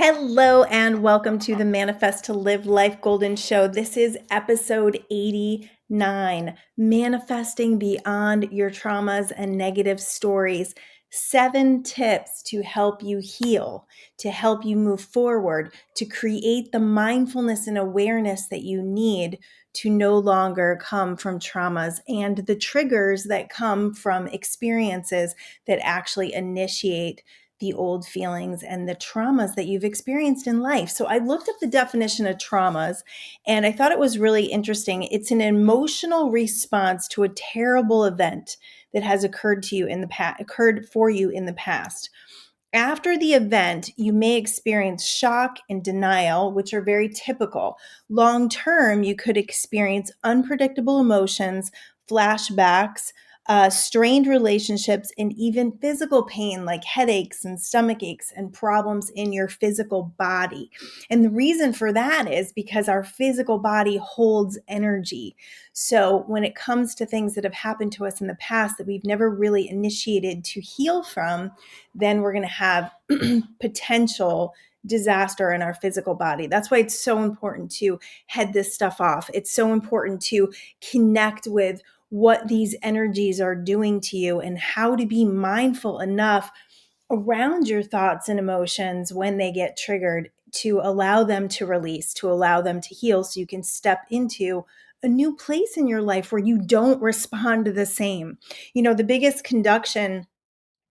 Hello and welcome to the Manifest to Live Life Golden Show. This is episode 89, Manifesting Beyond Your Traumas and Negative Stories. 7 tips to help you heal, to help you move forward, to create the mindfulness and awareness that you need to no longer come from traumas and the triggers that come from experiences that actually initiate the old feelings and the traumas that you've experienced in life. So I looked up the definition of traumas and I thought it was really interesting. It's an emotional response to a terrible event that has occurred to you in the past, occurred for you in the past. After the event, you may experience shock and denial, which are very typical. Long term, you could experience unpredictable emotions, flashbacks, strained relationships, and even physical pain like headaches and stomach aches and problems in your physical body. And the reason for that is because our physical body holds energy. So when it comes to things that have happened to us in the past that we've never really initiated to heal from, then we're going to have potential disaster in our physical body. That's why it's so important to head this stuff off. It's so important to connect with what these energies are doing to you and how to be mindful enough around your thoughts and emotions when they get triggered to allow them to release, to allow them to heal so you can step into a new place in your life where you don't respond the same. You know, the biggest conduction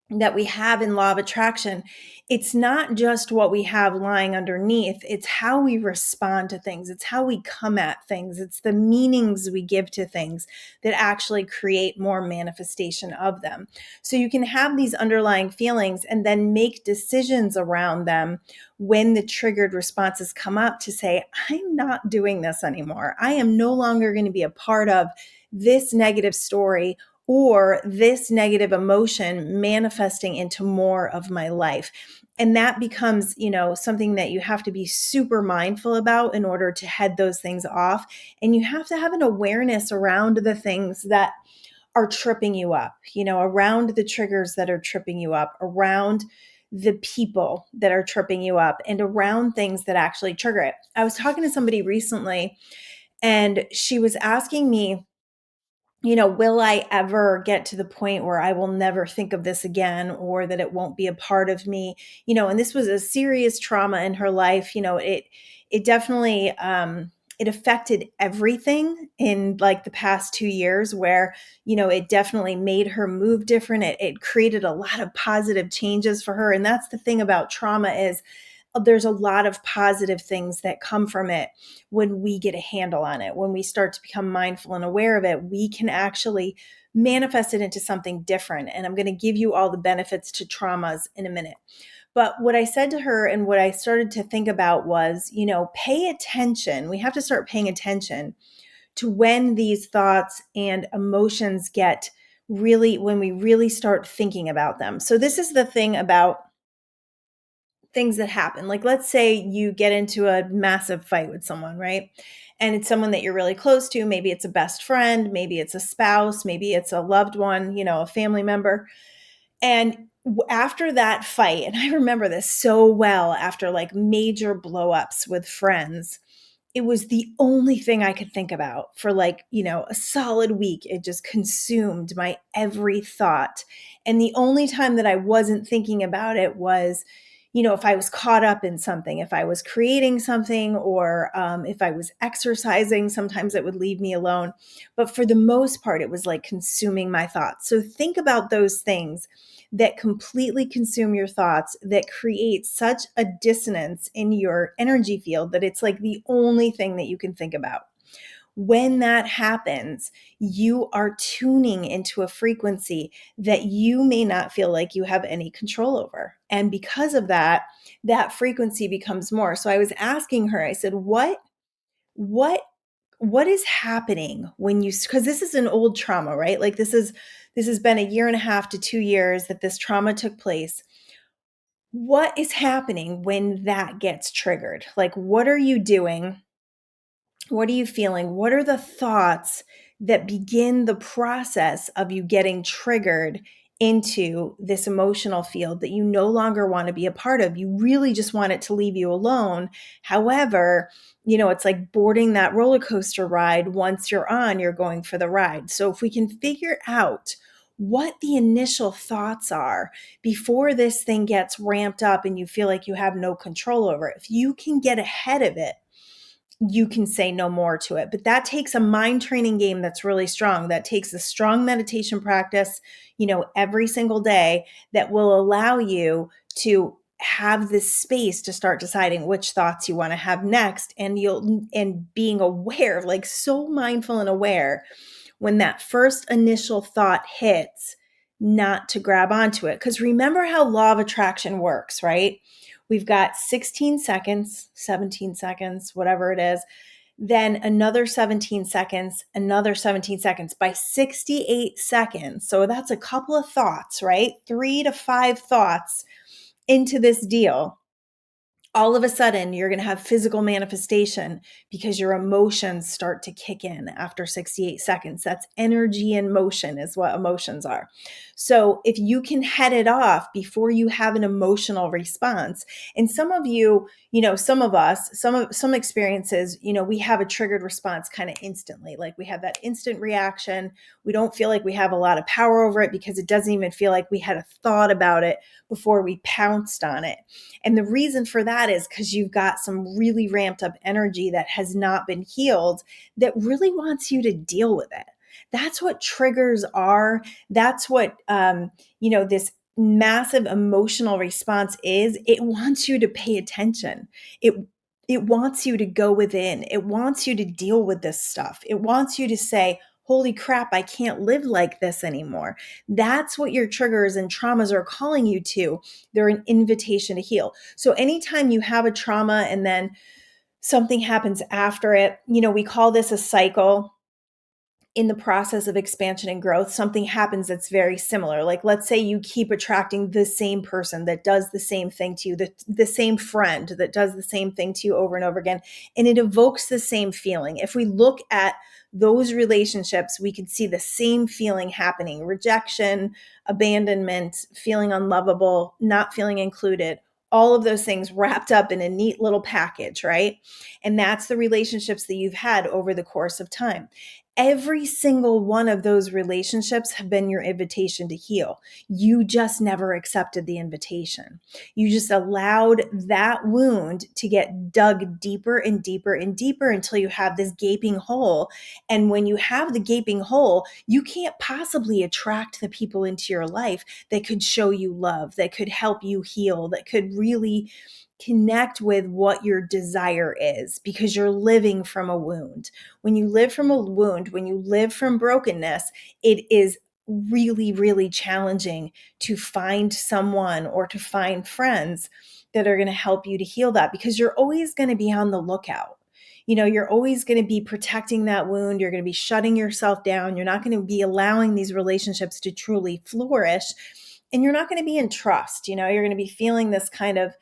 that we have in law of attraction, it's not just what we have lying underneath, it's how we respond to things, it's how we come at things, it's the meanings we give to things that actually create more manifestation of them. So you can have these underlying feelings and then make decisions around them when the triggered responses come up to say, I'm not doing this anymore. I am no longer going to be a part of this negative story or this negative emotion manifesting into more of my life. And that becomes, something that you have to be super mindful about in order to head those things off. And you have to have an awareness around the things that are tripping you up, around the triggers that are tripping you up, around the people that are tripping you up, and around things that actually trigger it. I was talking to somebody recently and she was asking me, will I ever get to the point where I will never think of this again or that it won't be a part of me? And this was a serious trauma in her life. It definitely, it affected everything in like the past 2 years where, it definitely made her move different. It created a lot of positive changes for her. And that's the thing about trauma is there's a lot of positive things that come from it when we get a handle on it. When we start to become mindful and aware of it, we can actually manifest it into something different. And I'm going to give you all the benefits to traumas in a minute. But what I said to her and what I started to think about was, pay attention. We have to start paying attention to when these thoughts and emotions get really, when we really start thinking about them. So this is the thing about things that happen. Like, let's say you get into a massive fight with someone, right? And it's someone that you're really close to. Maybe it's a best friend, maybe it's a spouse, maybe it's a loved one, a family member. And after that fight, and I remember this so well after like major blowups with friends, it was the only thing I could think about for like, a solid week. It just consumed my every thought. And the only time that I wasn't thinking about it was, if I was caught up in something, if I was creating something, or if I was exercising, sometimes it would leave me alone. But for the most part, it was like consuming my thoughts. So think about those things that completely consume your thoughts, that create such a dissonance in your energy field that it's like the only thing that you can think about. When that happens, you are tuning into a frequency that you may not feel like you have any control over. And because of that, that frequency becomes more. So I was asking her, I said, what what is happening when you, because this is an old trauma, right? Like this has been 1.5 to 2 years that this trauma took place. What is happening when that gets triggered? Like, what are you doing? What are you feeling? What are the thoughts that begin the process of you getting triggered into this emotional field that you no longer want to be a part of. You really just want it to leave you alone. However, it's like boarding that roller coaster ride. Once you're on, you're going for the ride. So if we can figure out what the initial thoughts are before this thing gets ramped up and you feel like you have no control over it, if you can get ahead of it, you can say no more to it. But that takes a mind training game that's really strong. That takes a strong meditation practice, every single day, that will allow you to have this space to start deciding which thoughts you want to have next. And being aware, like so mindful and aware when that first initial thought hits, not to grab onto it. Because remember how law of attraction works, right? We've got 16 seconds, 17 seconds, whatever it is, then another 17 seconds, another 17 seconds. By 68 seconds, so that's a couple of thoughts, right? 3 to 5 thoughts into this deal. All of a sudden, you're going to have physical manifestation because your emotions start to kick in after 68 seconds. That's energy in motion, is what emotions are. So if you can head it off before you have an emotional response, and some of you, some of us, some experiences, we have a triggered response kind of instantly. Like we have that instant reaction. We don't feel like we have a lot of power over it because it doesn't even feel like we had a thought about it before we pounced on it. And the reason for that is because you've got some really ramped up energy that has not been healed that really wants you to deal with it. That's what triggers are. That's what, this massive emotional response is. It wants you to pay attention. It wants you to go within. It wants you to deal with this stuff. It wants you to say, holy crap, I can't live like this anymore. That's what your triggers and traumas are calling you to. They're an invitation to heal. So anytime you have a trauma and then something happens after it, we call this a cycle. In the process of expansion and growth, something happens that's very similar. Like, let's say you keep attracting the same person that does the same thing to you, the same friend that does the same thing to you over and over again, and it evokes the same feeling. If we look at those relationships, we could see the same feeling happening: rejection, abandonment, feeling unlovable, not feeling included. All of those things wrapped up in a neat little package, right? And that's the relationships that you've had over the course of time. Every single one of those relationships have been your invitation to heal. You just never accepted the invitation. You just allowed that wound to get dug deeper and deeper and deeper until you have this gaping hole. And when you have the gaping hole, you can't possibly attract the people into your life that could show you love, that could help you heal, that could really connect with what your desire is, because you're living from a wound. When you live from a wound, when you live from brokenness, it is really, really challenging to find someone or to find friends that are going to help you to heal that, because you're always going to be on the lookout. You're always going to be protecting that wound. You're going to be shutting yourself down. You're not going to be allowing these relationships to truly flourish. And you're not going to be in trust. You're going to be feeling this kind of,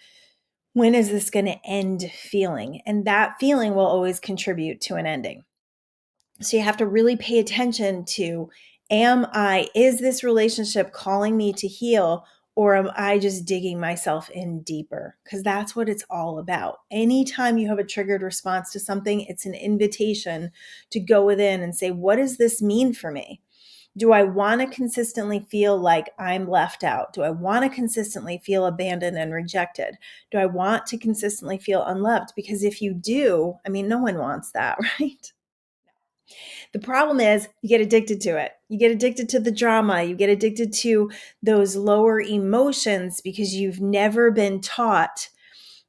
when is this going to end feeling? And that feeling will always contribute to an ending. So you have to really pay attention to, is this relationship calling me to heal, or am I just digging myself in deeper? Because that's what it's all about. Anytime you have a triggered response to something, it's an invitation to go within and say, what does this mean for me? Do I want to consistently feel like I'm left out? Do I want to consistently feel abandoned and rejected? Do I want to consistently feel unloved? Because if you do, no one wants that, right? The problem is you get addicted to it. You get addicted to the drama. You get addicted to those lower emotions because you've never been taught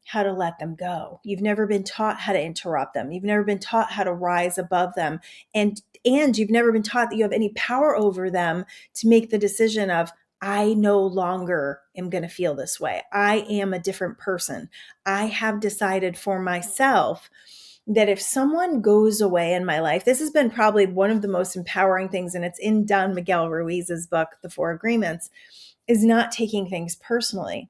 how to let them go. You've never been taught how to interrupt them. You've never been taught how to rise above them. And you've never been taught that you have any power over them to make the decision of, I no longer am going to feel this way. I am a different person. I have decided for myself that if someone goes away in my life, this has been probably one of the most empowering things, and it's in Don Miguel Ruiz's book, The Four Agreements, is not taking things personally.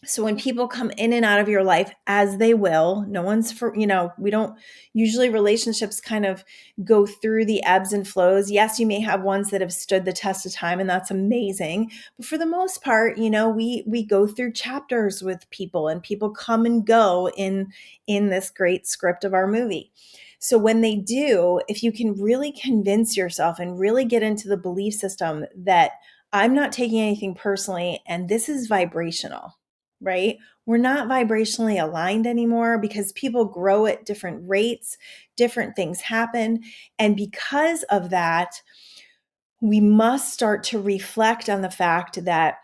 So when people come in and out of your life, as they will, no one's for, we don't usually, relationships kind of go through the ebbs and flows. Yes, you may have ones that have stood the test of time, and that's amazing. But for the most part, we go through chapters with people, and people come and go in this great script of our movie. So when they do, if you can really convince yourself and really get into the belief system that I'm not taking anything personally and this is vibrational, right? We're not vibrationally aligned anymore because people grow at different rates, different things happen. And because of that, we must start to reflect on the fact that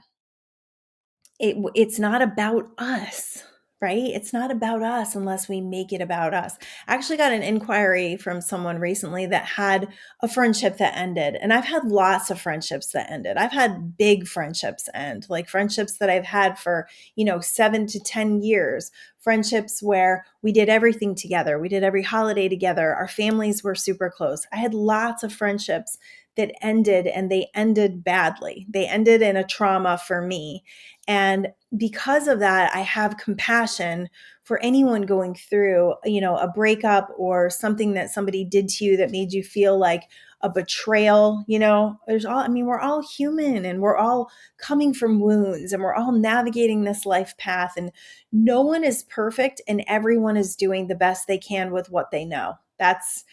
it's not about us, right? It's not about us unless we make it about us. I actually got an inquiry from someone recently that had a friendship that ended. And I've had lots of friendships that ended. I've had big friendships end, like friendships that I've had for, 7 to 10 years, friendships where we did everything together. We did every holiday together. Our families were super close. I had lots of friendships that ended, and they ended badly. They ended in a trauma for me. And because of that, I have compassion for anyone going through, a breakup or something that somebody did to you that made you feel like a betrayal. We're all human, and we're all coming from wounds, and we're all navigating this life path, and no one is perfect, and everyone is doing the best they can with what they know. That's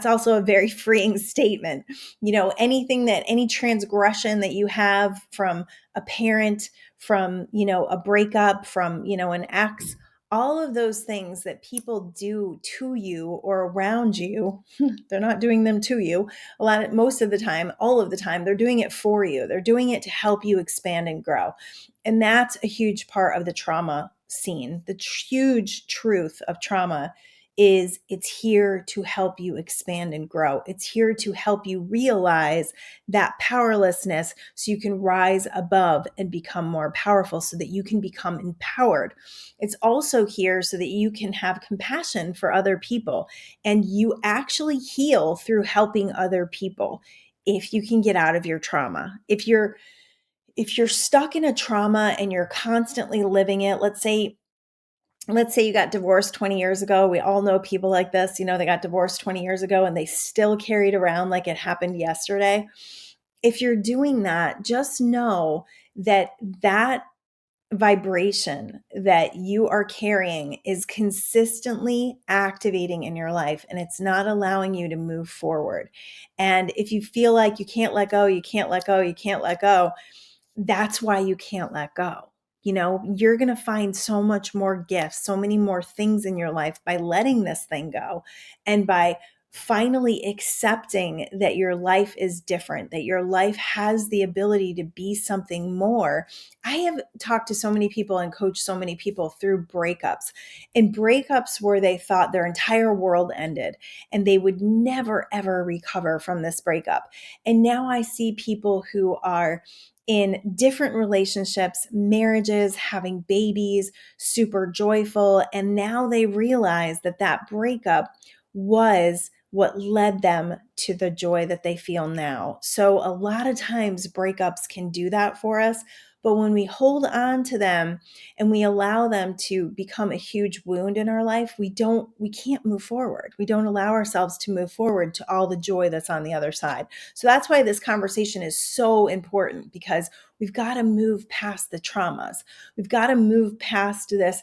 also a very freeing statement. Any transgression that you have from a parent, from, a breakup, from, an ex, all of those things that people do to you or around you, they're not doing them to you. Most of the time, all of the time, they're doing it for you. They're doing it to help you expand and grow. And that's a huge part of the trauma scene. The huge truth of trauma is it's here to help you expand and grow. It's here to help you realize that powerlessness so you can rise above and become more powerful, so that you can become empowered. It's also here so that you can have compassion for other people, and you actually heal through helping other people if you can get out of your trauma. If you're stuck in a trauma and you're constantly living it, let's say you got divorced 20 years ago. We all know people like this, they got divorced 20 years ago and they still carried around like it happened yesterday. If you're doing that, just know that that vibration that you are carrying is consistently activating in your life, and it's not allowing you to move forward. And if you feel like you can't let go, you can't let go, you can't let go, that's why you can't let go. You're going to find so much more gifts, so many more things in your life by letting this thing go, and by finally accepting that your life is different, that your life has the ability to be something more. I have talked to so many people and coached so many people through breakups, and breakups where they thought their entire world ended and they would never, ever recover from this breakup. And now I see people who are in different relationships, marriages, having babies, super joyful. And now they realize that that breakup was what led them to the joy that they feel now. So a lot of times breakups can do that for us. But when we hold on to them and we allow them to become a huge wound in our life, we can't move forward. We don't allow ourselves to move forward to all the joy that's on the other side. So that's why this conversation is so important, because we've got to move past the traumas. We've got to move past this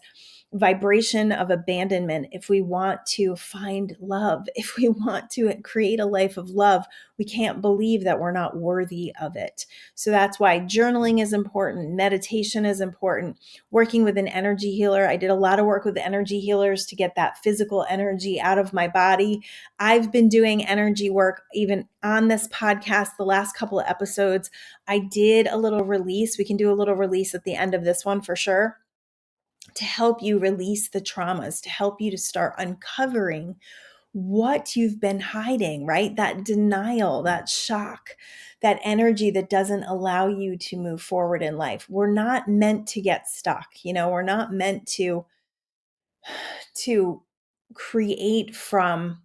vibration of abandonment if we want to find love. If we want to create a life of love, we can't believe that we're not worthy of it. So that's why journaling is important, meditation is important, working with an energy healer. I did a lot of work with energy healers to get that physical energy out of my body. I've been doing energy work even on this podcast. The last couple of episodes, I did a little release. We can do a little release at the end of this one for sure, to help you release the traumas, to help you to start uncovering what you've been hiding, right? That denial, that shock, that energy that doesn't allow you to move forward in life. We're not meant to get stuck. We're not meant to create from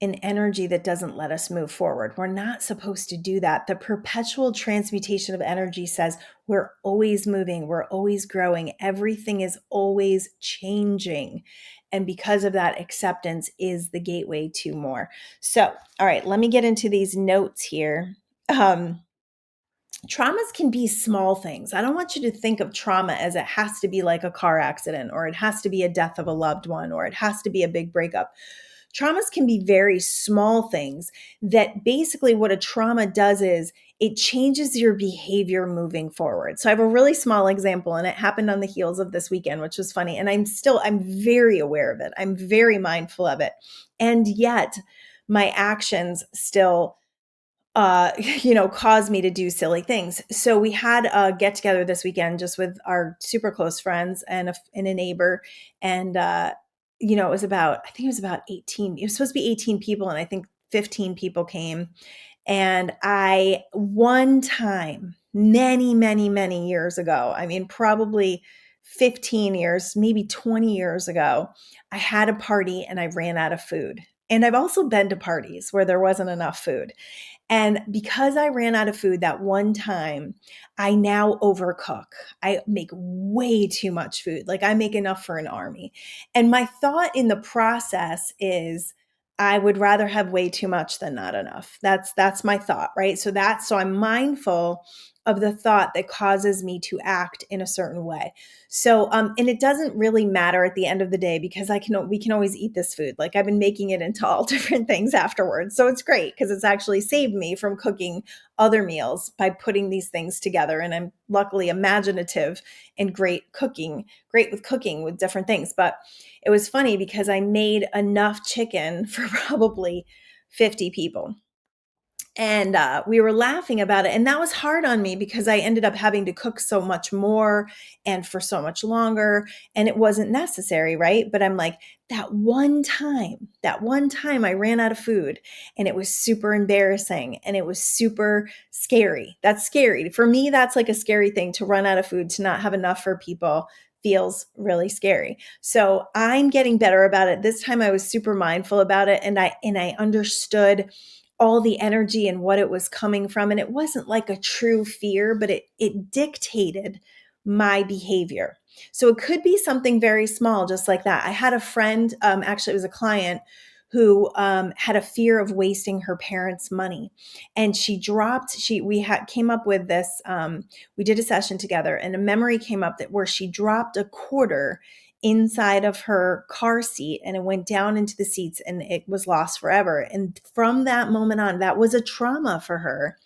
an energy that doesn't let us move forward. We're not supposed to do that. The perpetual transmutation of energy says we're always moving, we're always growing, everything is always changing. And because of that, acceptance is the gateway to more. So, all right, let me get into these notes here. Traumas can be small things. I don't want you to think of trauma as it has to be like a car accident, or it has to be a death of a loved one, or it has to be a big breakup. Traumas can be very small things that basically what a trauma does is it changes your behavior moving forward. So I have a really small example, and it happened on the heels of this weekend, which was funny. And I'm very aware of it. I'm very mindful of it. And yet my actions still caused me to do silly things. So we had a get together this weekend just with our super close friends and a neighbor. And, I think it was about 18, it was supposed to be 18 people. And I think 15 people came. And one time, many, many, many years ago, I mean, probably 15 years, maybe 20 years ago, I had a party and I ran out of food. And I've also been to parties where there wasn't enough food. And because I ran out of food that one time, I now overcook. I make way too much food. Like I make enough for an army. And my thought in the process is I would rather have way too much than not enough. That's my thought, right? So I'm mindful of the thought that causes me to act in a certain way. So, and it doesn't really matter at the end of the day because we can always eat this food. Like I've been making it into all different things afterwards. So it's great because it's actually saved me from cooking other meals by putting these things together. And I'm luckily imaginative and great with cooking with different things. But it was funny because I made enough chicken for probably 50 people. And we were laughing about it. And that was hard on me because I ended up having to cook so much more and for so much longer. And it wasn't necessary, right? But I'm like, that one time I ran out of food and it was super embarrassing and it was super scary. That's scary. For me, that's like a scary thing to run out of food, to not have enough for people feels really scary. So I'm getting better about it. This time I was super mindful about it and I understood all the energy and what it was coming from. And it wasn't like a true fear, but it dictated my behavior. So it could be something very small, just like that. I had a friend, actually it was a client who had a fear of wasting her parents' money. And came up with this, we did a session together and a memory came up where she dropped a quarter inside of her car seat and it went down into the seats and it was lost forever. And from that moment on, that was a trauma for her.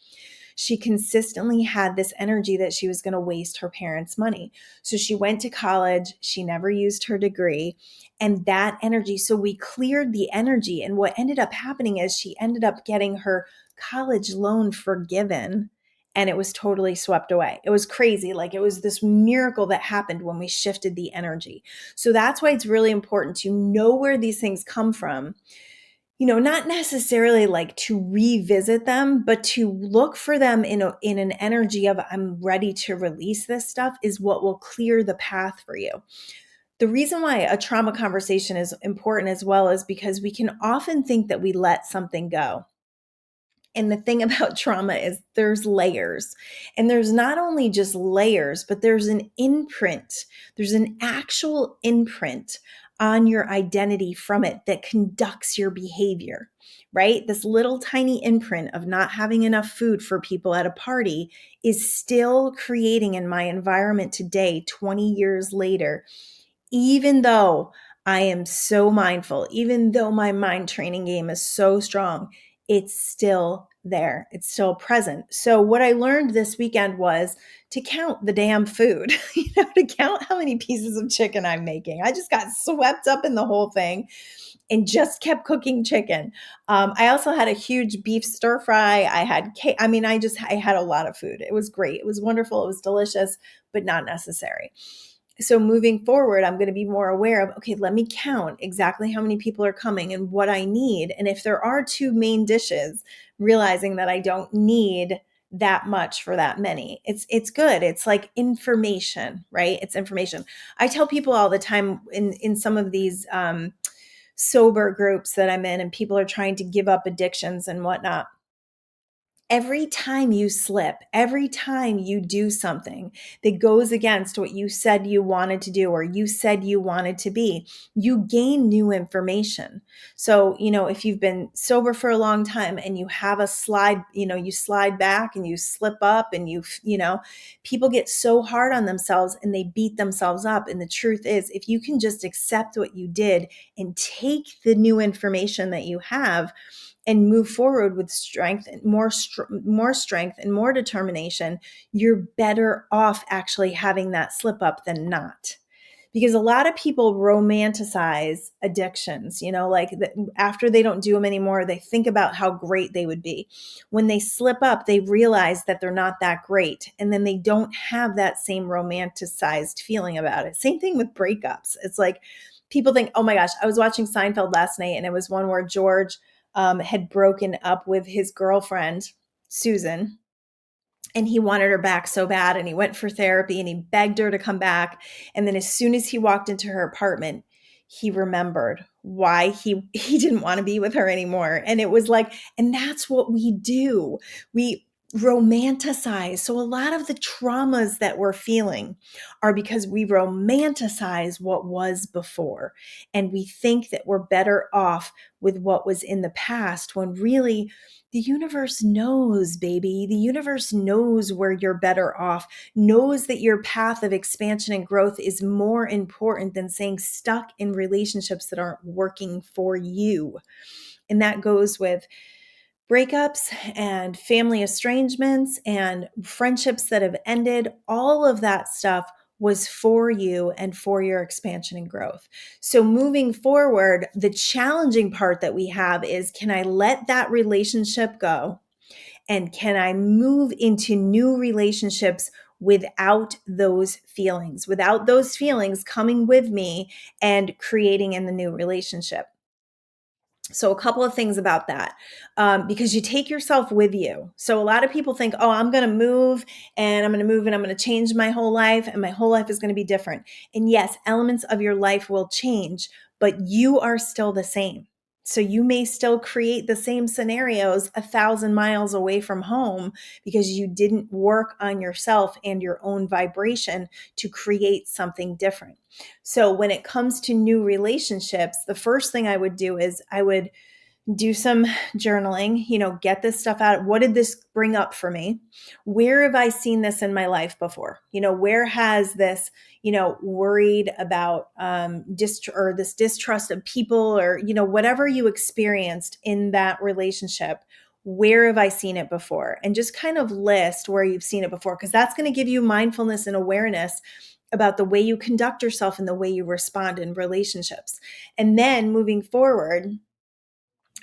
She consistently had this energy that she was going to waste her parents' money. So she went to college. She never used her degree. And that energy, so we cleared the energy. And what ended up happening is she ended up getting her college loan forgiven. And it was totally swept away. It was crazy. Like it was this miracle that happened when we shifted the energy. So that's why it's really important to know where these things come from. Not necessarily like to revisit them, but to look for them in an energy of I'm ready to release this stuff is what will clear the path for you. The reason why a trauma conversation is important as well is because we can often think that we let something go. And the thing about trauma is there's layers. And there's not only just layers, but there's an imprint. There's an actual imprint on your identity from it that conducts your behavior, right? This little tiny imprint of not having enough food for people at a party is still creating in my environment today, 20 years later, even though I am so mindful, even though my mind training game is so strong, it's still there. It's still present. So what I learned this weekend was to count the damn food, to count how many pieces of chicken I'm making. I just got swept up in the whole thing and just kept cooking chicken. I also had a huge beef stir fry. I had cake. I mean, I had a lot of food. It was great. It was wonderful. It was delicious, but not necessary. So moving forward, I'm going to be more aware of, okay, let me count exactly how many people are coming and what I need. And if there are two main dishes, realizing that I don't need that much for that many. It's good. It's like information, right? It's information. I tell people all the time in some of these sober groups that I'm in and people are trying to give up addictions and whatnot. Every time you slip, every time you do something that goes against what you said you wanted to do or you said you wanted to be, you gain new information. So, if you've been sober for a long time and you have a slide, you slide back and you slip up and people get so hard on themselves and they beat themselves up. And the truth is, if you can just accept what you did and take the new information that you have, and move forward with strength and more strength and more determination, you're better off actually having that slip up than not. Because a lot of people romanticize addictions, after they don't do them anymore, they think about how great they would be. When they slip up, they realize that they're not that great. And then they don't have that same romanticized feeling about it. Same thing with breakups. It's like people think, oh my gosh, I was watching Seinfeld last night and it was one where George had broken up with his girlfriend, Susan, and he wanted her back so bad. And he went for therapy and he begged her to come back. And then as soon as he walked into her apartment, he remembered why he didn't want to be with her anymore. And it was like, and that's what we do. We romanticize. So a lot of the traumas that we're feeling are because we romanticize what was before. And we think that we're better off with what was in the past when really the universe knows, baby. The universe knows where you're better off, knows that your path of expansion and growth is more important than staying stuck in relationships that aren't working for you. And that goes with breakups and family estrangements and friendships that have ended. All of that stuff was for you and for your expansion and growth. So moving forward, the challenging part that we have is, can I let that relationship go? And can I move into new relationships without those feelings coming with me and creating in the new relationship? So a couple of things about that, because you take yourself with you. So a lot of people think, oh, I'm going to move and I'm going to change my whole life and my whole life is going to be different. And yes, elements of your life will change, but you are still the same. So you may still create the same scenarios 1,000 miles away from home because you didn't work on yourself and your own vibration to create something different. So when it comes to new relationships, the first thing I would do is I would do some journaling, get this stuff out. What did this bring up for me? Where have I seen this in my life before? Where has this, worried about or this distrust of people or, whatever you experienced in that relationship, where have I seen it before? And just kind of list where you've seen it before, because that's going to give you mindfulness and awareness about the way you conduct yourself and the way you respond in relationships. And then moving forward,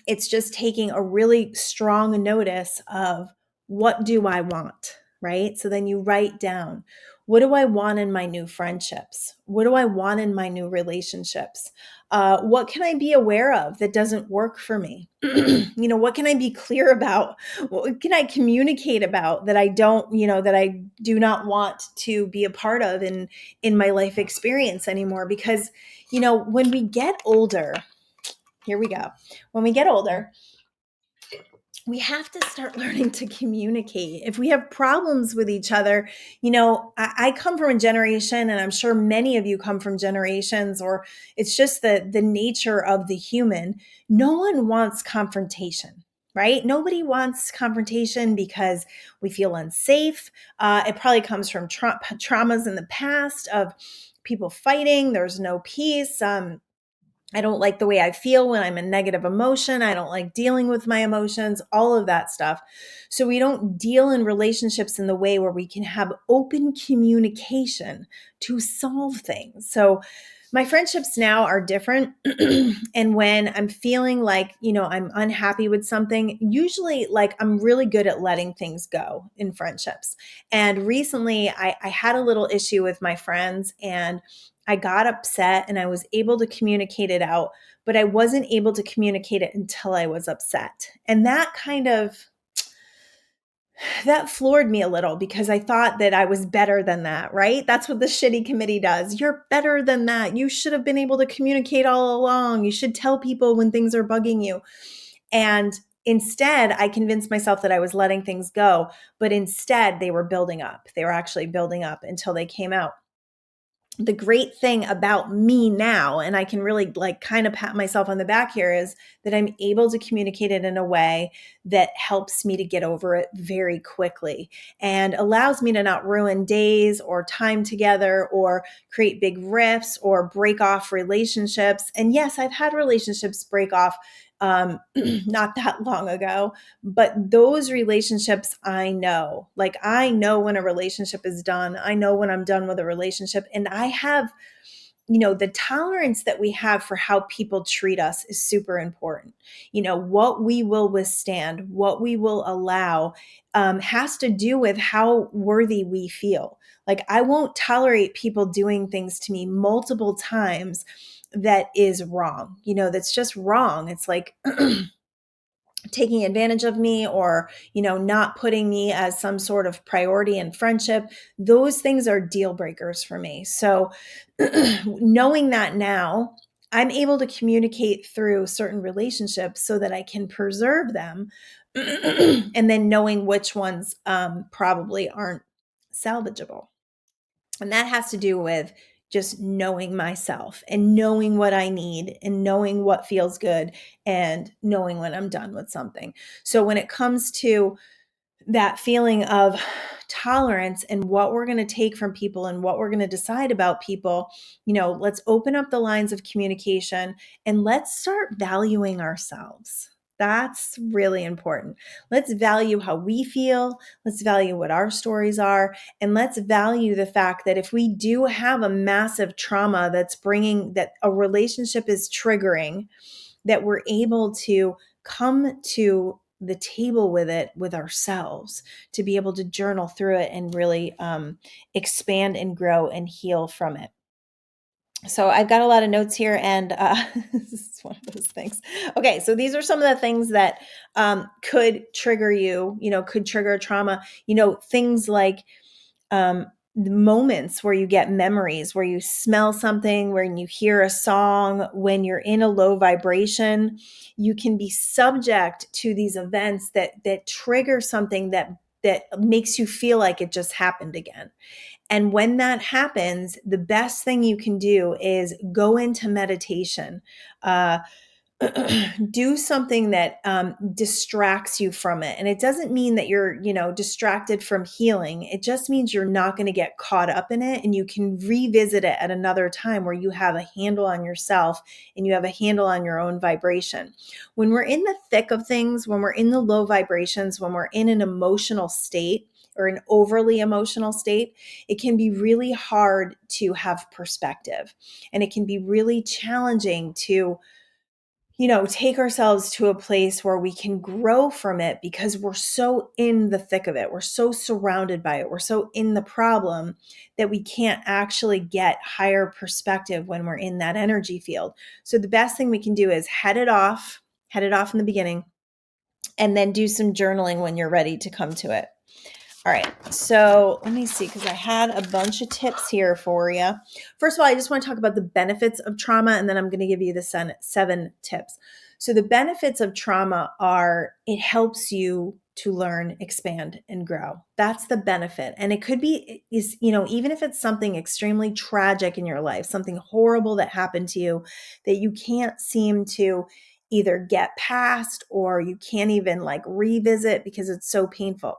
it's just taking a really strong notice of, what do I want, right? So then you write down, what do I want in my new friendships? What do I want in my new relationships? What can I be aware of that doesn't work for me? What can I be clear about? What can I communicate about that I don't, that I do not want to be a part of in my life experience anymore? Because, when we get older, here we go. When we get older, we have to start learning to communicate. If we have problems with each other, I come from a generation, and I'm sure many of you come from generations, or it's just the nature of the human. No one wants confrontation, right? Nobody wants confrontation because we feel unsafe. It probably comes from traumas in the past of people fighting. There's no peace. I don't like the way I feel when I'm in negative emotion. I don't like dealing with my emotions, all of that stuff. So we don't deal in relationships in the way where we can have open communication to solve things. So my friendships now are different. And when I'm feeling like, I'm unhappy with something, usually like I'm really good at letting things go in friendships. And recently I had a little issue with my friends, and I got upset and I was able to communicate it out, but I wasn't able to communicate it until I was upset. And that kind of that floored me a little because I thought that I was better than that, right? That's what the shitty committee does. You're better than that. You should have been able to communicate all along. You should tell people when things are bugging you. And instead, I convinced myself that I was letting things go, but instead they were building up. They were actually building up until they came out. The great thing about me now, and I can really like kind of pat myself on the back here, is that I'm able to communicate it in a way that helps me to get over it very quickly and allows me to not ruin days or time together or create big rifts or break off relationships. And yes, I've had relationships break off not that long ago, but those relationships, I know, like I know when a relationship is done. I know when I'm done with a relationship. And I have, the tolerance that we have for how people treat us is super important. What we will withstand, what we will allow, has to do with how worthy we feel. Like I won't tolerate people doing things to me multiple times that is wrong. That's just wrong. It's like, taking advantage of me or not putting me as some sort of priority in friendship. Those things are deal breakers for me. So knowing that now, I'm able to communicate through certain relationships so that I can preserve them and then knowing which ones probably aren't salvageable. And that has to do with just knowing myself and knowing what I need and knowing what feels good and knowing when I'm done with something. So when it comes to that feeling of tolerance and what we're going to take from people and what we're going to decide about people, let's open up the lines of communication and let's start valuing ourselves. That's really important. Let's value how we feel. Let's value what our stories are. And let's value the fact that if we do have a massive trauma that's bringing that a relationship is triggering, that we're able to come to the table with it with ourselves to be able to journal through it and really expand and grow and heal from it. So I've got a lot of notes here, and this is one of those things. Okay, so these are some of the things that could trigger you, could trigger trauma. Things like the moments where you get memories, where you smell something, when you hear a song, when you're in a low vibration, you can be subject to these events that trigger something that makes you feel like it just happened again. And when that happens, the best thing you can do is go into meditation. Do something that distracts you from it. And it doesn't mean that you're, distracted from healing. It just means you're not going to get caught up in it and you can revisit it at another time where you have a handle on yourself and you have a handle on your own vibration. When we're in the thick of things, when we're in the low vibrations, when we're in an emotional state, or an overly emotional state, it can be really hard to have perspective. And it can be really challenging to take ourselves to a place where we can grow from it because we're so in the thick of it. We're so surrounded by it. We're so in the problem that we can't actually get higher perspective when we're in that energy field. So the best thing we can do is head it off in the beginning, and then do some journaling when you're ready to come to it. All right, so let me see, because I had a bunch of tips here for you. First of all, I just want to talk about the benefits of trauma, and then I'm going to give you the 7 tips. So the benefits of trauma are it helps you to learn, expand, and grow. That's the benefit. And it could be, even if it's something extremely tragic in your life, something horrible that happened to you that you can't seem to either get past or you can't even like revisit because it's so painful.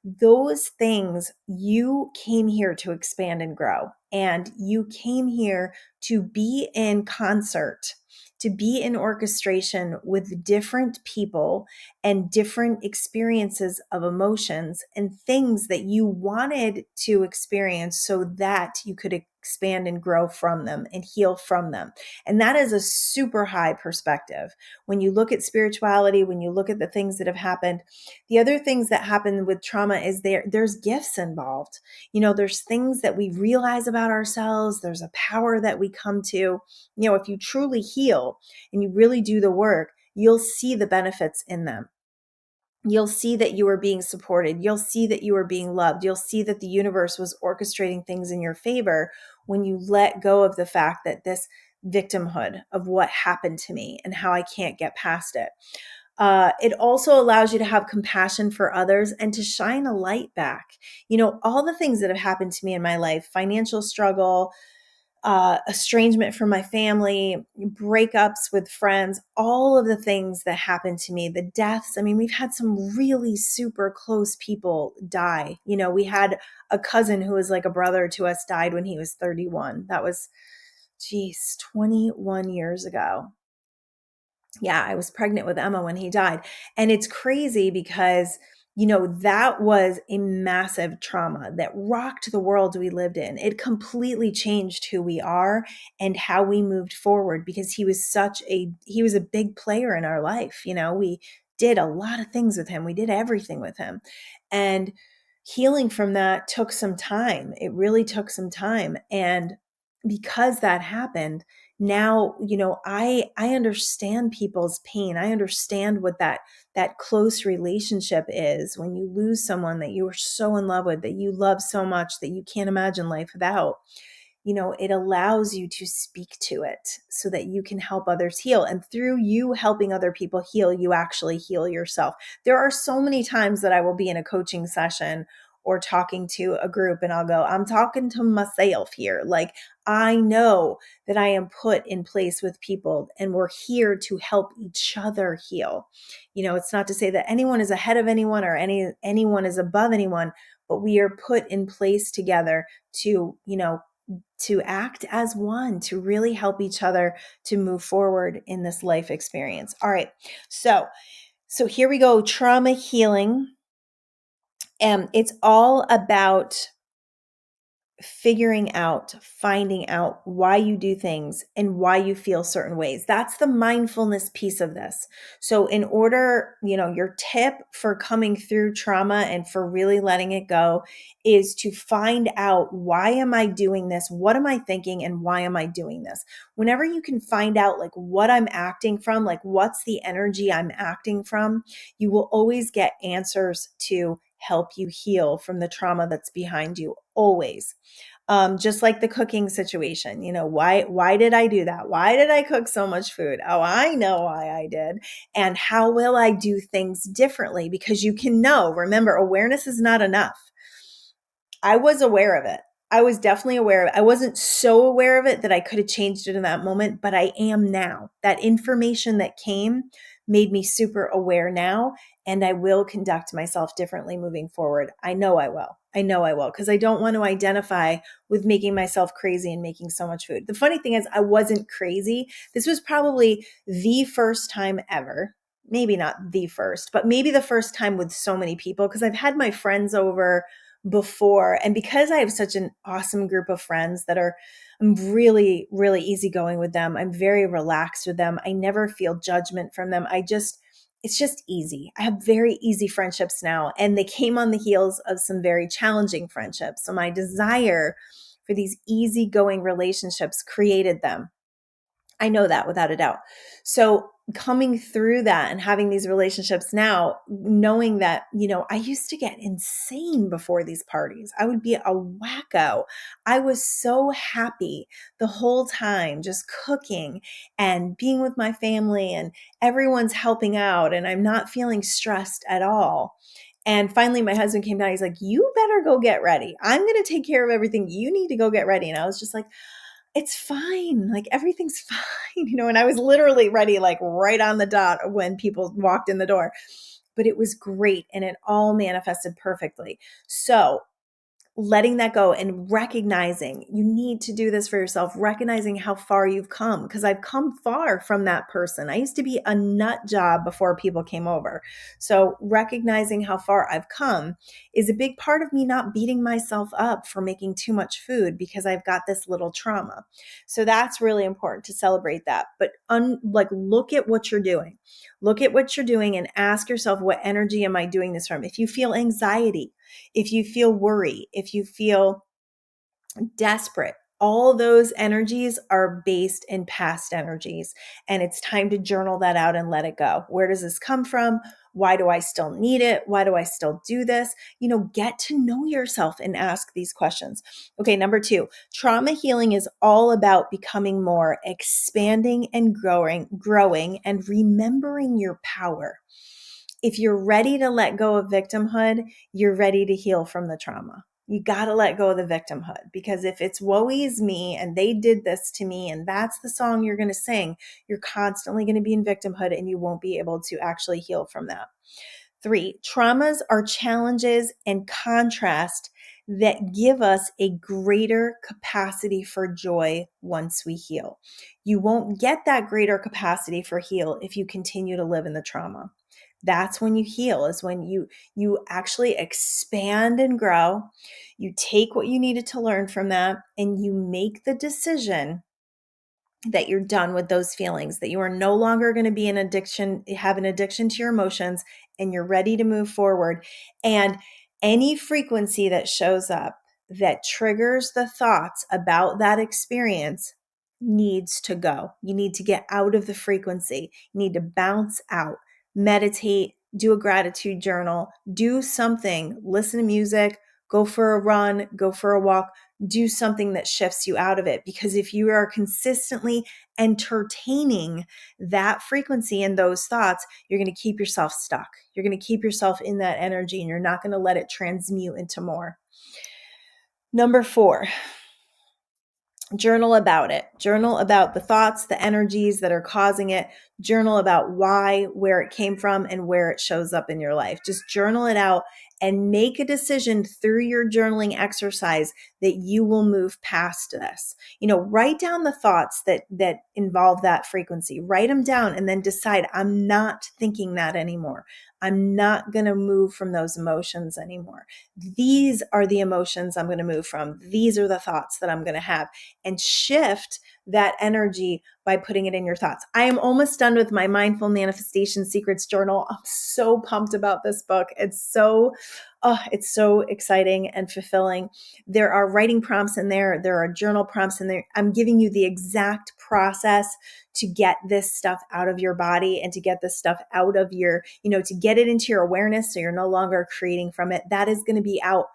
Those things, you came here to expand and grow, and you came here to be in concert, to be in orchestration with different people and different experiences of emotions and things that you wanted to experience so that you could expand and grow from them and heal from them. And that is a super high perspective. When you look at spirituality, when you look at the things that have happened, the other things that happen with trauma is there's gifts involved. There's things that we realize about ourselves. There's a power that we come to. If you truly heal and you really do the work, you'll see the benefits in them. You'll see that you are being supported. You'll see that you are being loved. You'll see that the universe was orchestrating things in your favor when you let go of the fact that this victimhood of what happened to me and how I can't get past it. It also allows you to have compassion for others and to shine a light back. All the things that have happened to me in my life, financial struggle, estrangement from my family, breakups with friends, all of the things that happened to me, the deaths. I mean, we've had some really super close people die. We had a cousin who was like a brother to us, died when he was 31. That was, 21 years ago. Yeah, I was pregnant with Emma when he died. And it's crazy because, that was a massive trauma that rocked the world we lived in. It completely changed who we are and how we moved forward because he was a big player in our life. We did a lot of things with him. We did everything with him. And healing from that took some time. It really took some time. And because that happened, now, I understand people's pain. I understand what that close relationship is when you lose someone that you were so in love with, that you love so much that you can't imagine life without. It allows you to speak to it so that you can help others heal. And through you helping other people heal, you actually heal yourself. There are so many times that I will be in a coaching session or talking to a group and I'll go, I'm talking to myself here. Like, I know that I am put in place with people and we're here to help each other heal. It's not to say that anyone is ahead of anyone or anyone is above anyone, but we are put in place together to act as one, to really help each other to move forward in this life experience. All right. So here we go. Trauma healing. And it's all about finding out why you do things and why you feel certain ways. That's the mindfulness piece of this. So in order, your tip for coming through trauma and for really letting it go is to find out, why am I doing this? What am I thinking? And why am I doing this? Whenever you can find out like what I'm acting from, like what's the energy I'm acting from, you will always get answers to help you heal from the trauma that's behind you, always. Just like the cooking situation, why did I do that? Why did I cook so much food? Oh, I know why I did. And how will I do things differently? Because you can know, remember, awareness is not enough. I was aware of it. I was definitely aware of it. I wasn't so aware of it that I could have changed it in that moment, but I am now. That information that came made me super aware now, and I will conduct myself differently moving forward. I know I will. Because I don't want to identify with making myself crazy and making so much food. The funny thing is, I wasn't crazy. This was probably the first time ever. Maybe not the first, but maybe the first time with so many people, because I've had my friends over before. And because I have such an awesome group of friends I'm really, really easygoing with them. I'm very relaxed with them. I never feel judgment from them. It's just easy. I have very easy friendships now, and they came on the heels of some very challenging friendships. So my desire for these easygoing relationships created them. I know that without a doubt. So coming through that and having these relationships now, knowing that, I used to get insane before these parties. I would be a wacko. I was so happy the whole time, just cooking and being with my family, and everyone's helping out, and I'm not feeling stressed at all. And finally, my husband came down. He's like, you better go get ready. I'm going to take care of everything. You need to go get ready. And I was just like, it's fine. Like, everything's fine, and I was literally ready, like right on the dot when people walked in the door, but it was great. And it all manifested perfectly. So letting that go and recognizing, you need to do this for yourself, recognizing how far you've come, because I've come far from that person. I used to be a nut job before people came over. So recognizing how far I've come is a big part of me not beating myself up for making too much food because I've got this little trauma. So that's really important to celebrate that. But look at what you're doing. Look at what you're doing and ask yourself, what energy am I doing this from? If you feel anxiety, if you feel worry, if you feel desperate, all those energies are based in past energies. And it's time to journal that out and let it go. Where does this come from? Why do I still need it? Why do I still do this? Get to know yourself and ask these questions. Okay, number 2, trauma healing is all about becoming more, expanding and growing and remembering your power. If you're ready to let go of victimhood, you're ready to heal from the trauma. You got to let go of the victimhood, because if it's woe is me and they did this to me and that's the song you're going to sing, you're constantly going to be in victimhood and you won't be able to actually heal from that. 3, traumas are challenges and contrast that give us a greater capacity for joy once we heal. You won't get that greater capacity for heal if you continue to live in the trauma. That's when you heal, is when you actually expand and grow. You take what you needed to learn from that and you make the decision that you're done with those feelings, that you are no longer going to be have an addiction to your emotions, and you're ready to move forward. And any frequency that shows up that triggers the thoughts about that experience needs to go. You need to get out of the frequency. You need to bounce out, meditate, do a gratitude journal, do something, listen to music, go for a run, go for a walk, do something that shifts you out of it. Because if you are consistently entertaining that frequency and those thoughts, you're going to keep yourself stuck. You're going to keep yourself in that energy and you're not going to let it transmute into more. Number 4, journal about it. Journal about the thoughts, the energies that are causing it. Journal about why, where it came from, and where it shows up in your life. Just journal it out and make a decision through your journaling exercise that you will move past this. Write down the thoughts that involve that frequency. Write them down and then decide, I'm not thinking that anymore. I'm not going to move from those emotions anymore. These are the emotions I'm going to move from. These are the thoughts that I'm going to have, and shift that energy by putting it in your thoughts. I am almost done with my Mindful Manifestation Secrets journal. I'm so pumped about this book. It's so exciting and fulfilling. There are writing prompts in there. There are journal prompts in there. I'm giving you the exact process to get this stuff out of your body and to get this stuff out of your, to get it into your awareness so you're no longer creating from it. That is going to be out.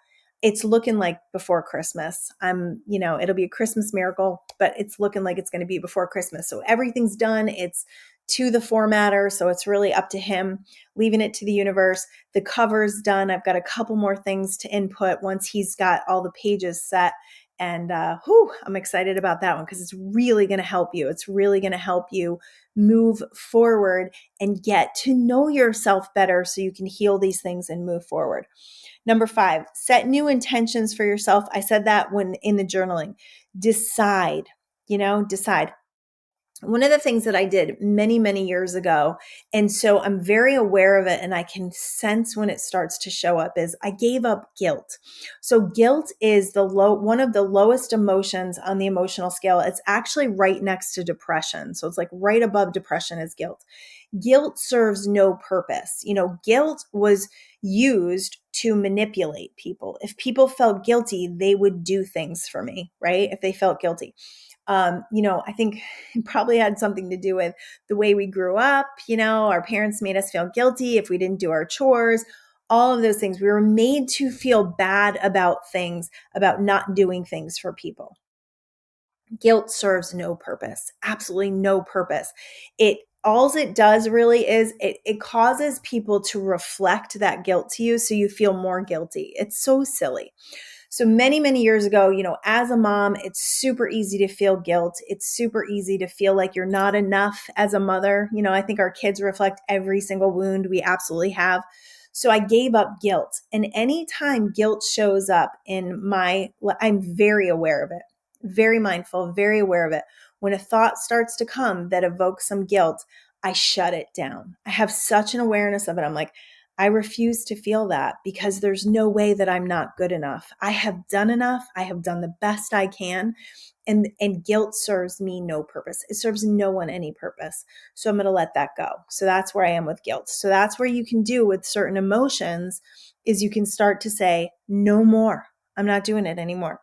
It's looking like before Christmas. It'll be a Christmas miracle, but it's looking like it's going to be before Christmas. So everything's done. It's to the formatter. So it's really up to him, leaving it to the universe. The cover's done. I've got a couple more things to input once he's got all the pages set. And I'm excited about that one because it's really going to help you. It's really going to help you move forward and get to know yourself better so you can heal these things and move forward. Number 5, set new intentions for yourself. I said that when in the journaling. Decide. One of the things that I did many, many years ago, and so I'm very aware of it and I can sense when it starts to show up, is I gave up guilt. So guilt is one of the lowest emotions on the emotional scale. It's actually right next to depression. So it's like right above depression is guilt. Guilt serves no purpose. Guilt was used to manipulate people. If people felt guilty, they would do things for me, right? If they felt guilty. I think it probably had something to do with the way we grew up. Our parents made us feel guilty if we didn't do our chores, all of those things. We were made to feel bad about things, about not doing things for people. Guilt serves no purpose, absolutely no purpose. All it does really is it causes people to reflect that guilt to you so you feel more guilty. It's so silly. So many, many years ago, as a mom, it's super easy to feel guilt. It's super easy to feel like you're not enough as a mother. I think our kids reflect every single wound we absolutely have. So I gave up guilt. And anytime guilt shows up I'm very aware of it, very mindful, very aware of it. When a thought starts to come that evokes some guilt, I shut it down. I have such an awareness of it. I'm like, I refuse to feel that because there's no way that I'm not good enough. I have done enough. I have done the best I can. And guilt serves me no purpose. It serves no one any purpose. So I'm going to let that go. So that's where I am with guilt. So that's where you can do with certain emotions is you can start to say, no more. I'm not doing it anymore.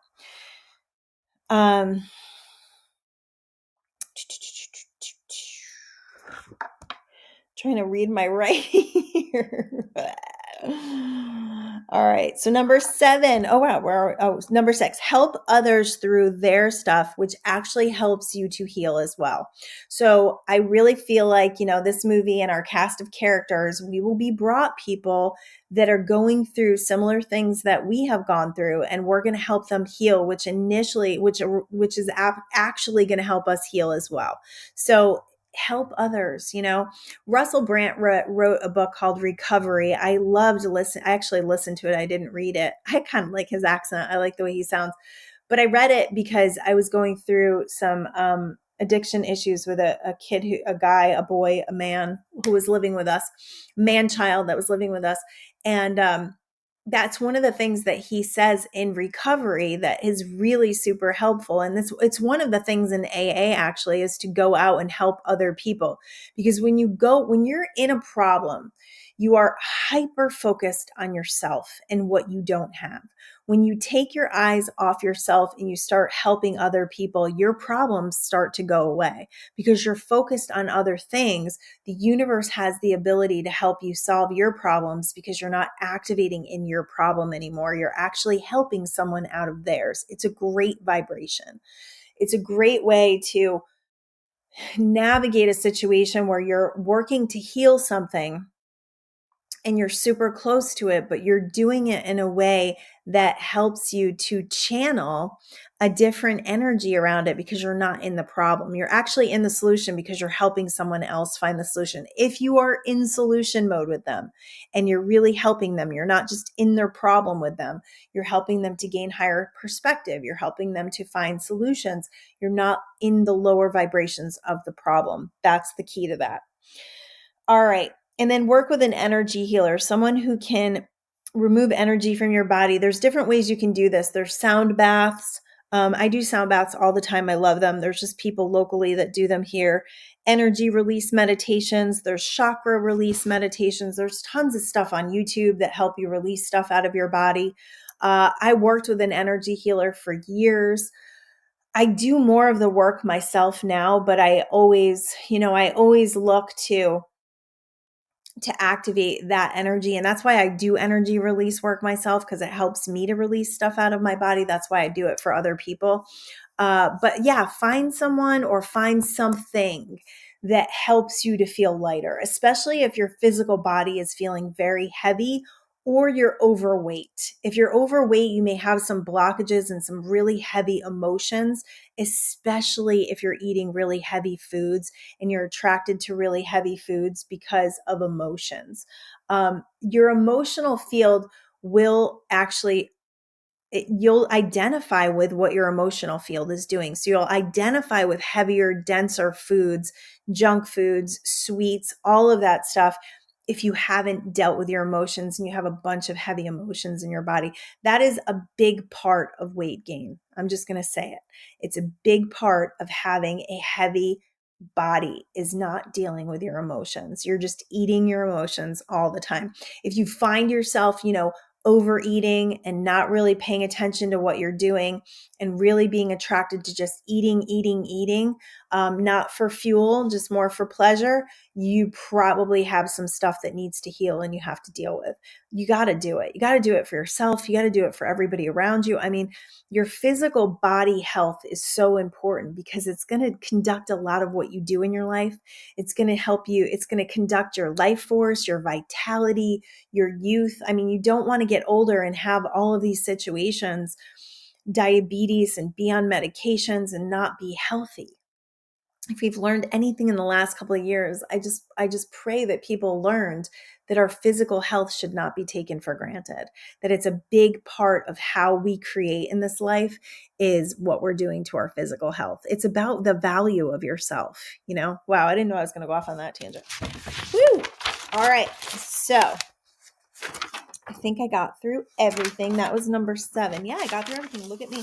Um, trying to read my writing here. All right. So number 7. Oh, wow. Number 6, help others through their stuff, which actually helps you to heal as well. So I really feel like, this movie and our cast of characters, we will be brought people that are going through similar things that we have gone through, and we're going to help them heal, which is actually going to help us heal as well. So help others. Russell Brand wrote a book called Recovery. I loved to listen. I actually listened to it. I didn't read it. I kind of like his accent. I like the way he sounds. But I read it because I was going through some addiction issues with a kid, a guy, a boy, a man who was living with us, man-child that was living with us. And that's one of the things that he says in recovery that is really super helpful. And it's one of the things in AA actually, is to go out and help other people. Because when you're in a problem, you are hyper focused on yourself and what you don't have. When you take your eyes off yourself and you start helping other people, your problems start to go away because you're focused on other things. The universe has the ability to help you solve your problems because you're not activating in your problem anymore. You're actually helping someone out of theirs. It's a great vibration. It's a great way to navigate a situation where you're working to heal something and you're super close to it, but you're doing it in a way that helps you to channel a different energy around it because you're not in the problem. You're actually in the solution because you're helping someone else find the solution. If you are in solution mode with them and you're really helping them, you're not just in their problem with them, you're helping them to gain higher perspective. You're helping them to find solutions. You're not in the lower vibrations of the problem. That's the key to that. All right. And then work with an energy healer, someone who can remove energy from your body. There's different ways you can do this. There's sound baths. I do sound baths all the time. I love them. There's just people locally that do them here. Energy release meditations. There's chakra release meditations. There's tons of stuff on YouTube that help you release stuff out of your body. I worked with an energy healer for years. I do more of the work myself now, but I always look to activate that energy. And that's why I do energy release work myself, because it helps me to release stuff out of my body. That's why I do it for other people. But yeah, find someone or find something that helps you to feel lighter, especially if your physical body is feeling very heavy or you're overweight. If you're overweight, you may have some blockages and some really heavy emotions, especially if you're eating really heavy foods and you're attracted to really heavy foods because of emotions. Your emotional field will actually you'll identify with what your emotional field is doing. So you'll identify with heavier, denser foods, junk foods, sweets, all of that stuff. If you haven't dealt with your emotions and you have a bunch of heavy emotions in your body, that is a big part of weight gain. I'm just going to say it. It's a big part of having a heavy body, is not dealing with your emotions. You're just eating your emotions all the time. If you find yourself, overeating and not really paying attention to what you're doing and really being attracted to just eating, not for fuel, just more for pleasure, you probably have some stuff that needs to heal and you have to deal with. You got to do it. You got to do it for yourself. You got to do it for everybody around you. I mean, your physical body health is so important because it's going to conduct a lot of what you do in your life. It's going to help you. It's going to conduct your life force, your vitality, your youth. I mean, you don't want to get older and have all of these situations, diabetes, and be on medications and not be healthy. If we've learned anything in the last couple of years, I just pray that people learned that our physical health should not be taken for granted, that it's a big part of how we create in this life is what we're doing to our physical health. It's about the value of yourself, Wow, I didn't know I was going to go off on that tangent. Woo! All right. So I think I got through everything. That was number 7. Yeah, I got through everything. Look at me.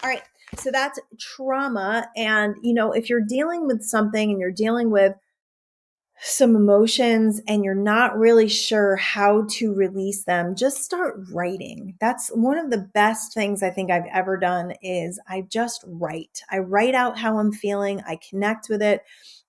All right. So that's trauma. And, if you're dealing with something and you're dealing with some emotions and you're not really sure how to release them, just start writing. That's one of the best things I think I've ever done is I just write. I write out how I'm feeling, I connect with it,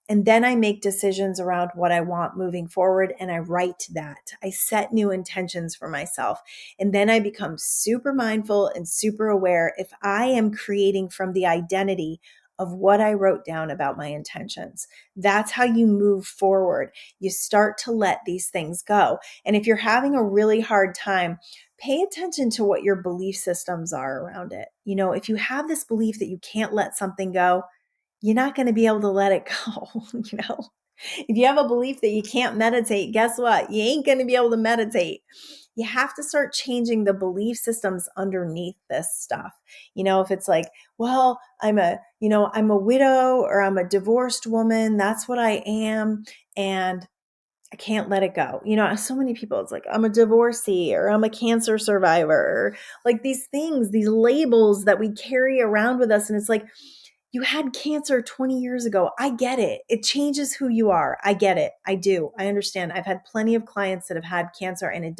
and then I make decisions around what I want moving forward and I write that. I set new intentions for myself. And then I become super mindful and super aware if I am creating from the identity of what I wrote down about my intentions. That's how you move forward. You start to let these things go. And if you're having a really hard time, pay attention to what your belief systems are around it. You know, if you have this belief that you can't let something go, you're not going to be able to let it go. You know, if you have a belief that you can't meditate, guess what? You ain't going to be able to meditate. You have to start changing the belief systems underneath this stuff. You know, if it's like, well, I'm a widow or I'm a divorced woman, that's what I am. And I can't let it go. You know, so many people, it's like, I'm a divorcee or I'm a cancer survivor, or like these things, these labels that we carry around with us. And it's like, you had cancer 20 years ago. I get it. It changes who you are. I get it. I do. I understand. I've had plenty of clients that have had cancer and it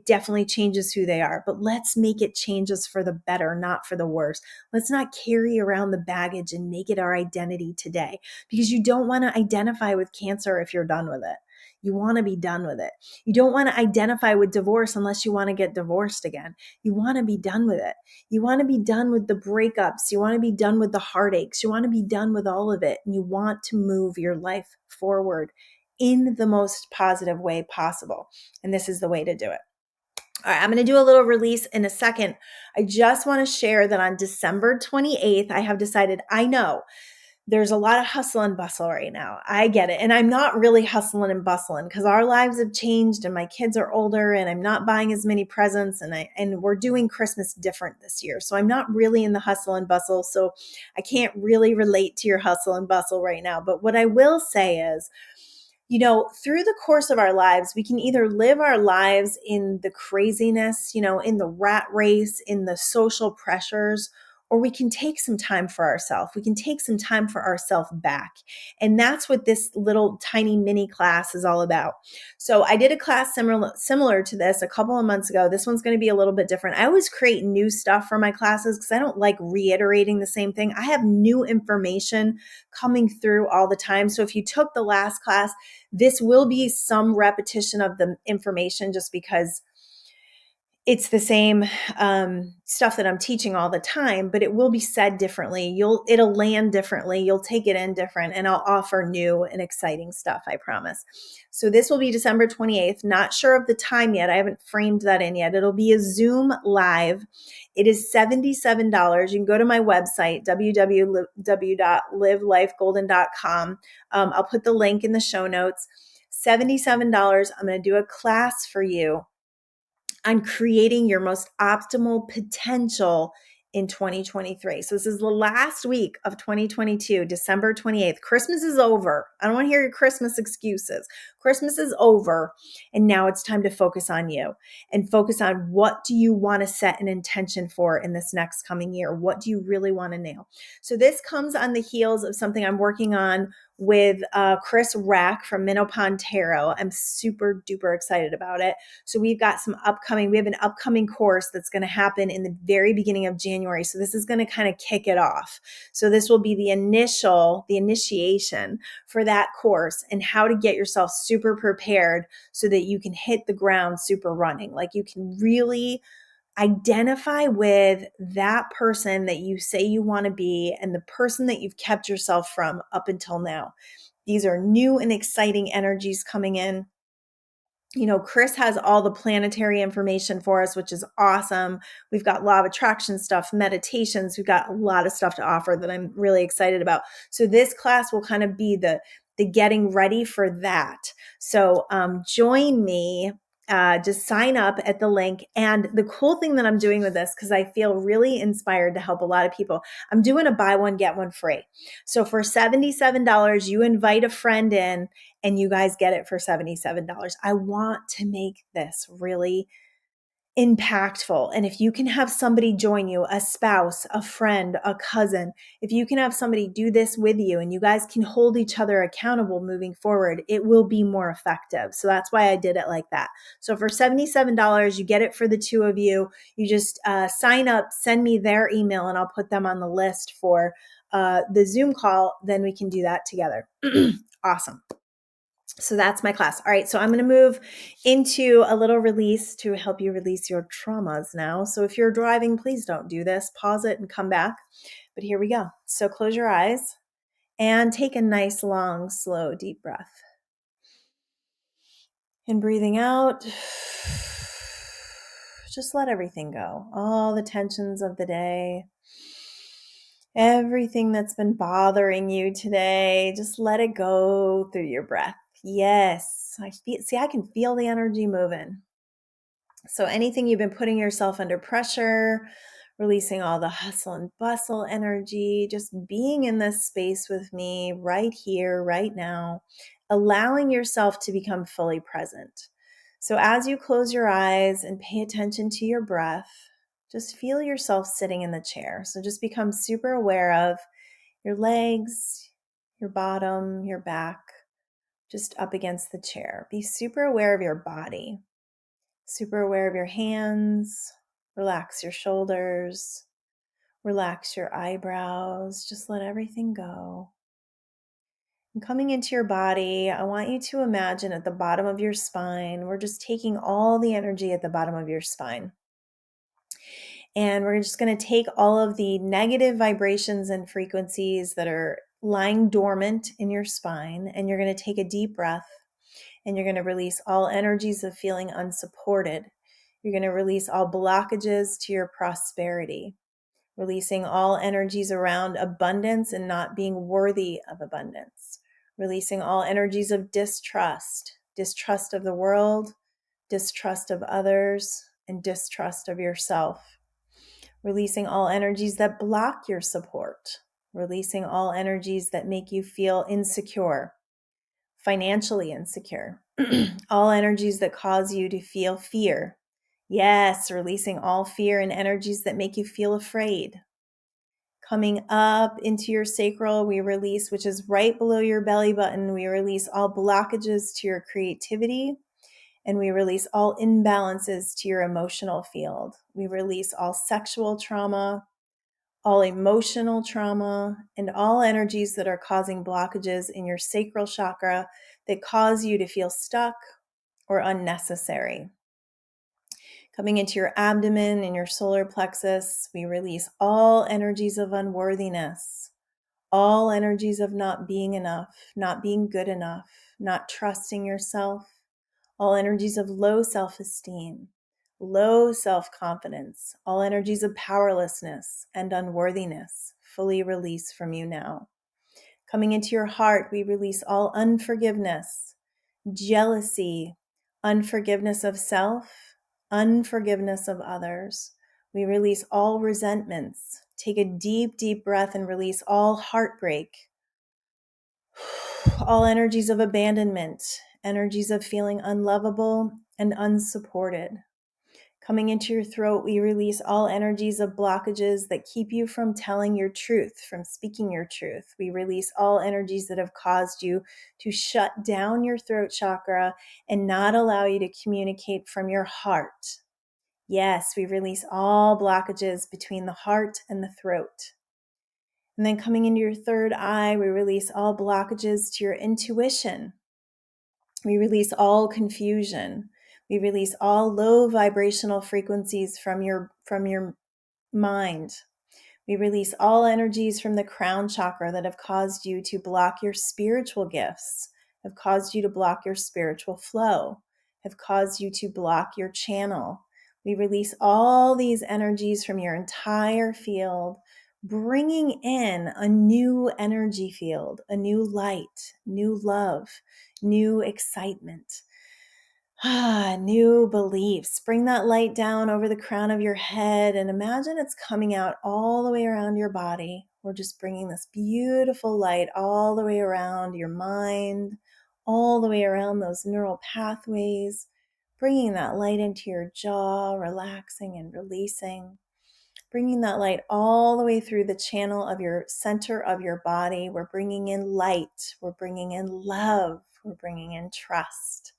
definitely changes who they are, but let's make it change us for the better, not for the worse. Let's not carry around the baggage and make it our identity today, because you don't want to identify with cancer if you're done with it. You want to be done with it. You don't want to identify with divorce unless you want to get divorced again. You want to be done with it. You want to be done with the breakups. You want to be done with the heartaches. You want to be done with all of it. And you want to move your life forward in the most positive way possible. And this is the way to do it. All right, I'm going to do a little release in a second. I just want to share that on December 28th, I have decided, I know there's a lot of hustle and bustle right now. I get it. And I'm not really hustling and bustling because our lives have changed and my kids are older and I'm not buying as many presents and we're doing Christmas different this year. So I'm not really in the hustle and bustle. So I can't really relate to your hustle and bustle right now. But what I will say is, you know, through the course of our lives, we can either live our lives in the craziness, you know, in the rat race, in the social pressures, or we can take some time for ourselves. We can take some time for ourselves back. And that's what this little tiny mini class is all about. So I did a class similar to this a couple of months ago. This one's going to be a little bit different. I always create new stuff for my classes because I don't like reiterating the same thing. I have new information coming through all the time. So if you took the last class, this will be some repetition of the information just because it's the same stuff that I'm teaching all the time, but it will be said differently. It'll land differently. You'll take it in different, and I'll offer new and exciting stuff, I promise. So this will be December 28th. Not sure of the time yet. I haven't framed that in yet. It'll be a Zoom live. It is $77. You can go to my website, www.livelifegolden.com. I'll put the link in the show notes. $77. I'm going to do a class for you on creating your most optimal potential in 2023. So this is the last week of 2022, December 28th. Christmas is over. I don't want to hear your Christmas excuses. Christmas is over. And now it's time to focus on you and focus on what do you want to set an intention for in this next coming year? What do you really want to nail? So this comes on the heels of something I'm working on with Chris Rack from Minnow Pond Tarot. I'm super duper excited about it. So we have an upcoming course that's going to happen in the very beginning of January. So this is going to kind of kick it off. So this will be the initiation for that course and how to get yourself super prepared so that you can hit the ground super running. Like you can really identify with that person that you say you want to be and the person that you've kept yourself from up until now. These are new and exciting energies coming in. You know, Chris has all the planetary information for us, which is awesome. We've got law of attraction stuff, meditations. We've got a lot of stuff to offer that I'm really excited about. So this class will kind of be the getting ready for that. So join me. Just sign up at the link. And the cool thing that I'm doing with this, because I feel really inspired to help a lot of people, I'm doing a buy one, get one free. So for $77, you invite a friend in and you guys get it for $77. I want to make this really impactful. And if you can have somebody join you, a spouse, a friend, a cousin, if you can have somebody do this with you and you guys can hold each other accountable moving forward, it will be more effective. So that's why I did it like that. So for $77, you get it for the two of you. You just sign up, send me their email, and I'll put them on the list for the Zoom call. Then we can do that together. Awesome. So that's my class. All right. So I'm going to move into a little release to help you release your traumas now. So if you're driving, please don't do this. Pause it and come back. But here we go. So close your eyes and take a nice, long, slow, deep breath. And breathing out, just let everything go. All the tensions of the day, everything that's been bothering you today, just let it go through your breath. Yes, I can feel the energy moving. So anything you've been putting yourself under pressure, releasing all the hustle and bustle energy, just being in this space with me right here, right now, allowing yourself to become fully present. So as you close your eyes and pay attention to your breath, just feel yourself sitting in the chair. So just become super aware of your legs, your bottom, your back, just up against the chair. Be super aware of your body, super aware of your hands. Relax your shoulders, relax your eyebrows. Just let everything go. And coming into your body, I want you to imagine at the bottom of your spine, we're just taking all the energy at the bottom of your spine. And we're just going to take all of the negative vibrations and frequencies that are lying dormant in your spine, and you're going to take a deep breath, and you're going to release all energies of feeling unsupported. You're going to release all blockages to your prosperity, releasing all energies around abundance and not being worthy of abundance, releasing all energies of distrust, distrust of the world, distrust of others, and distrust of yourself. Releasing all energies that block your support, releasing all energies that make you feel insecure, financially insecure, all energies that cause you to feel fear. Yes, releasing all fear and energies that make you feel afraid. Coming up into your sacral, we release, which is right below your belly button, we release all blockages to your creativity. And we release all imbalances to your emotional field. We release all sexual trauma, all emotional trauma, and all energies that are causing blockages in your sacral chakra that cause you to feel stuck or unnecessary. Coming into your abdomen and your solar plexus, we release all energies of unworthiness, all energies of not being enough, not being good enough, not trusting yourself, all energies of low self-esteem, low self-confidence, all energies of powerlessness and unworthiness, fully release from you now. Coming into your heart, we release all unforgiveness, jealousy, unforgiveness of self, unforgiveness of others. We release all resentments. Take a deep, deep breath and release all heartbreak, all energies of abandonment, energies of feeling unlovable and unsupported. Coming into your throat, we release all energies of blockages that keep you from telling your truth, from speaking your truth. We release all energies that have caused you to shut down your throat chakra and not allow you to communicate from your heart. Yes, we release all blockages between the heart and the throat. And then coming into your third eye, we release all blockages to your intuition. We release all confusion. We release all low vibrational frequencies from your mind. We release all energies from the crown chakra that have caused you to block your spiritual gifts, have caused you to block your spiritual flow, have caused you to block your channel. We release all these energies from your entire field, bringing in a new energy field, a new light, new love, new excitement. New beliefs. Bring that light down over the crown of your head and imagine it's coming out all the way around your body. We're just bringing this beautiful light all the way around your mind, all the way around those neural pathways, bringing that light into your jaw, relaxing and releasing. Bringing that light all the way through the channel of your center of your body. We're bringing in light. We're bringing in love. We're bringing in trust.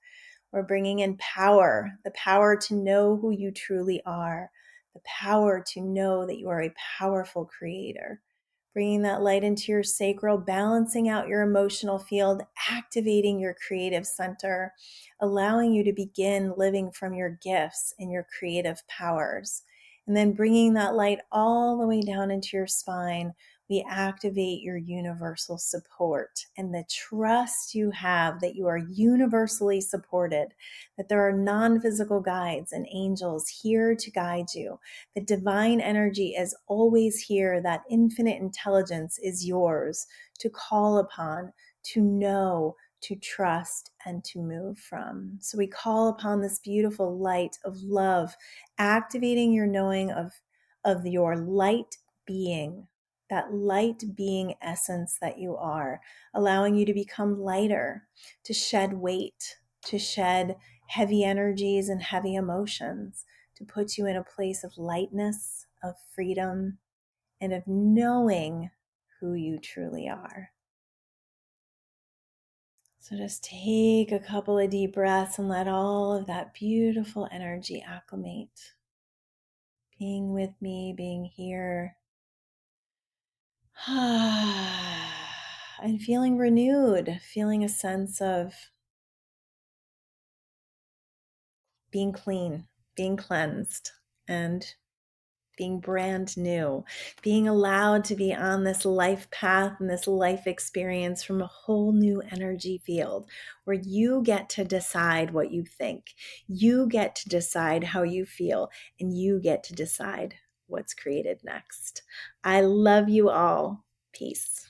We're bringing in power, the power to know who you truly are, the power to know that you are a powerful creator. Bringing that light into your sacral, balancing out your emotional field, activating your creative center, allowing you to begin living from your gifts and your creative powers. And then bringing that light all the way down into your spine, we activate your universal support and the trust you have that you are universally supported, that there are non-physical guides and angels here to guide you. The divine energy is always here. That infinite intelligence is yours to call upon, to know, to trust, and to move from. So we call upon this beautiful light of love, activating your knowing of your light being, that light being essence that you are, allowing you to become lighter, to shed weight, to shed heavy energies and heavy emotions, to put you in a place of lightness, of freedom, and of knowing who you truly are. So just take a couple of deep breaths and let all of that beautiful energy acclimate. Being with me, being here. And feeling renewed, feeling a sense of being clean, being cleansed, and being brand new, being allowed to be on this life path and this life experience from a whole new energy field where you get to decide what you think, you get to decide how you feel, and you get to decide what's created next. I love you all. Peace.